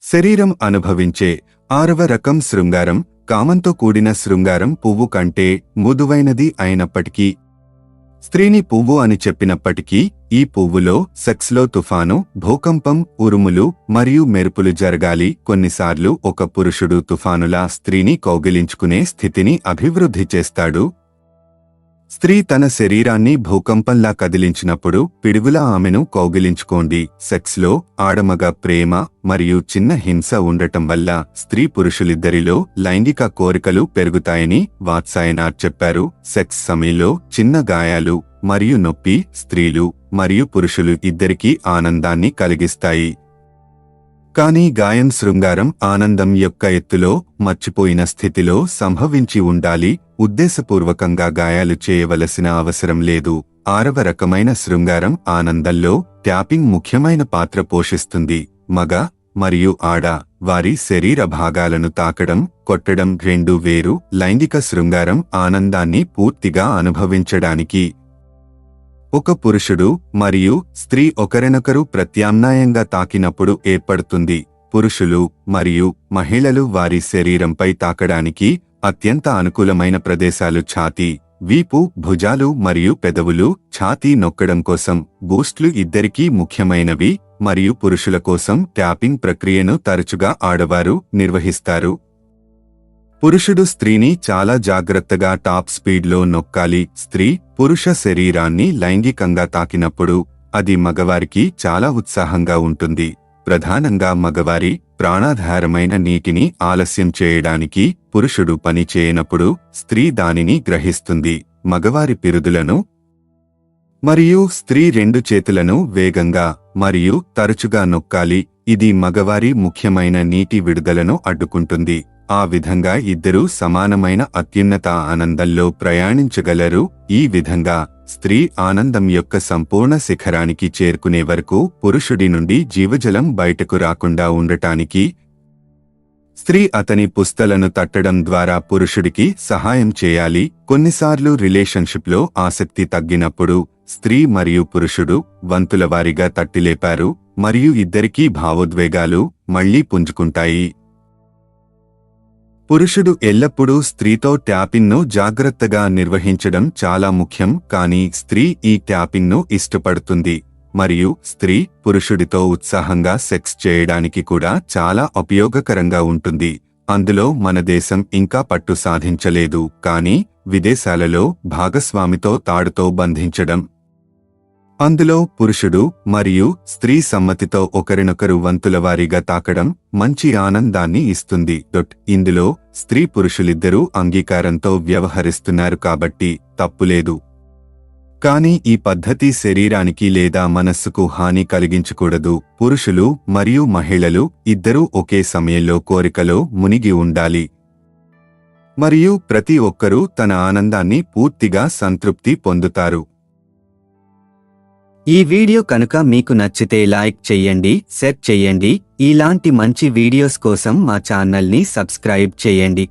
శరీరం అనుభవించే 6వ రకం శృంగారం కామంతో కూడిన శృంగారం పువ్వు కంటే మృదువైనది అయినప్పటికీ స్త్రీని పువ్వు అని చెప్పినప్పటికీ ఈ పువ్వులో సెక్స్లో తుఫాను, భూకంపం, ఉరుములు మరియు మెరుపులు జరగాలి. కొన్నిసార్లు ఒక పురుషుడు తుఫానులా స్త్రీని కౌగిలించుకునే స్థితిని అభివృద్ధి చేస్తాడు. స్త్రీ తన శరీరాన్ని భూకంపంలా కదిలించినప్పుడు పిడుగులా ఆమెను కౌగిలించుకోండి. సెక్స్లో ఆడమగ ప్రేమ మరియు చిన్న హింస ఉండటం వల్ల స్త్రీ పురుషులిద్దరిలో లైంగిక కోరికలు పెరుగుతాయని వాత్సాయనార్ చెప్పారు. సెక్స్ సమయంలో చిన్న గాయాలు మరియు నొప్పి స్త్రీలు మరియు పురుషులు ఇద్దరికీ ఆనందాన్ని కలిగిస్తాయి. కానీ గాయం శృంగారం ఆనందం యొక్క ఎత్తులో మర్చిపోయిన స్థితిలో సంభవించి ఉండాలి. ఉద్దేశపూర్వకంగా గాయాలు చేయవలసిన అవసరం లేదు. 6వ రకమైన శృంగారం ఆనందంలో ట్యాపింగ్ ముఖ్యమైన పాత్ర పోషిస్తుంది. మగ మరియు ఆడ వారి శరీర భాగాలను తాకడం, కొట్టడం రెండు వేరు. లైంగిక శృంగారం ఆనందాన్ని పూర్తిగా అనుభవించడానికి ఒక పురుషుడు మరియు స్త్రీ ఒకరినొకరు ప్రత్యామ్నాయంగా తాకినప్పుడు ఏర్పడుతుంది. పురుషులు మరియు మహిళలు వారి శరీరంపై తాకడానికి అత్యంత అనుకూలమైన ప్రదేశాలు ఛాతీ, వీపు, భుజాలు మరియు పెదవులు. ఛాతీ నొక్కడం కోసం బూస్ట్లు ఇద్దరికీ ముఖ్యమైనవి మరియు పురుషుల కోసం ట్యాపింగ్ ప్రక్రియను తరచుగా ఆడవారు నిర్వహిస్తారు. పురుషుడు స్త్రీని చాలా జాగ్రత్తగా టాప్ స్పీడ్లో నొక్కాలి. స్త్రీ పురుష శరీరాన్ని లైంగికంగా తాకినప్పుడు అది మగవారికి చాలా ఉత్సాహంగా ఉంటుంది. ప్రధానంగా మగవారి ప్రాణాధారమైన నీటిని ఆలస్యం చేయడానికి పురుషుడు పని చేయనప్పుడు స్త్రీ దానిని గ్రహిస్తుంది. మగవారి పిరుదులను మరియు స్త్రీ రెండు చేతులను వేగంగా మరియు తరచుగా నొక్కాలి. ఇది మగవారి ముఖ్యమైన నీటి విడుదలను అడ్డుకుంటుంది. ఆ విధంగా ఇద్దరూ సమానమైన అత్యున్నత ఆనందంలో ప్రయాణించగలరు. ఈ విధంగా స్త్రీ ఆనందం యొక్క సంపూర్ణ శిఖరానికి చేరుకునే వరకు పురుషుడి నుండి జీవజలం బయటకు రాకుండా ఉండటానికి స్త్రీ అతని పుస్తలను తట్టడం ద్వారా పురుషుడికి సహాయం చేయాలి. కొన్నిసార్లు రిలేషన్షిప్లో ఆసక్తి తగ్గినప్పుడు స్త్రీ మరియు పురుషుడు వంతుల వారీగా తట్టిలేపారు మరియు ఇద్దరికీ భావోద్వేగాలు మళ్లీ పుంజుకుంటాయి. పురుషుడు ఎల్లప్పుడూ స్త్రీతో ట్యాపింగ్ను జాగ్రత్తగా నిర్వహించడం చాలా ముఖ్యం. కానీ స్త్రీ ఈ ట్యాపింగ్ను ఇష్టపడుతుంది మరియు స్త్రీ పురుషుడితో ఉత్సాహంగా సెక్స్ చేయడానికి కూడా చాలా ఉపయోగకరంగా ఉంటుంది. అందులో మన దేశం ఇంకా పట్టు సాధించలేదు. కానీ విదేశాలలో భాగస్వామితో తాడుతో బంధించడం, అందులో పురుషుడు మరియు స్త్రీ సమ్మతితో ఒకరినొకరు వంతుల వారీగా తాకడం మంచి ఆనందాన్ని ఇస్తుంది. ఇందులో స్త్రీ పురుషులిద్దరూ అంగీకారంతో వ్యవహరిస్తున్నారు కాబట్టి తప్పులేదు. కానీ ఈ పద్ధతి శరీరానికి లేదా మనస్సుకు హాని కలిగించకూడదు. పురుషులు మరియు మహిళలు ఇద్దరూ ఒకే సమయంలో కోరికలో మునిగి ఉండాలి మరియు ప్రతి ఒక్కరూ తన ఆనందాన్ని పూర్తిగా సంతృప్తి పొందుతారు. ఈ వీడియో కనుక మీకు నచ్చితే లైక్ చెయ్యండి, షేర్ చెయ్యండి. ఇలాంటి మంచి వీడియోస్ కోసం మా ఛానల్ని సబ్స్క్రైబ్ చేయండి.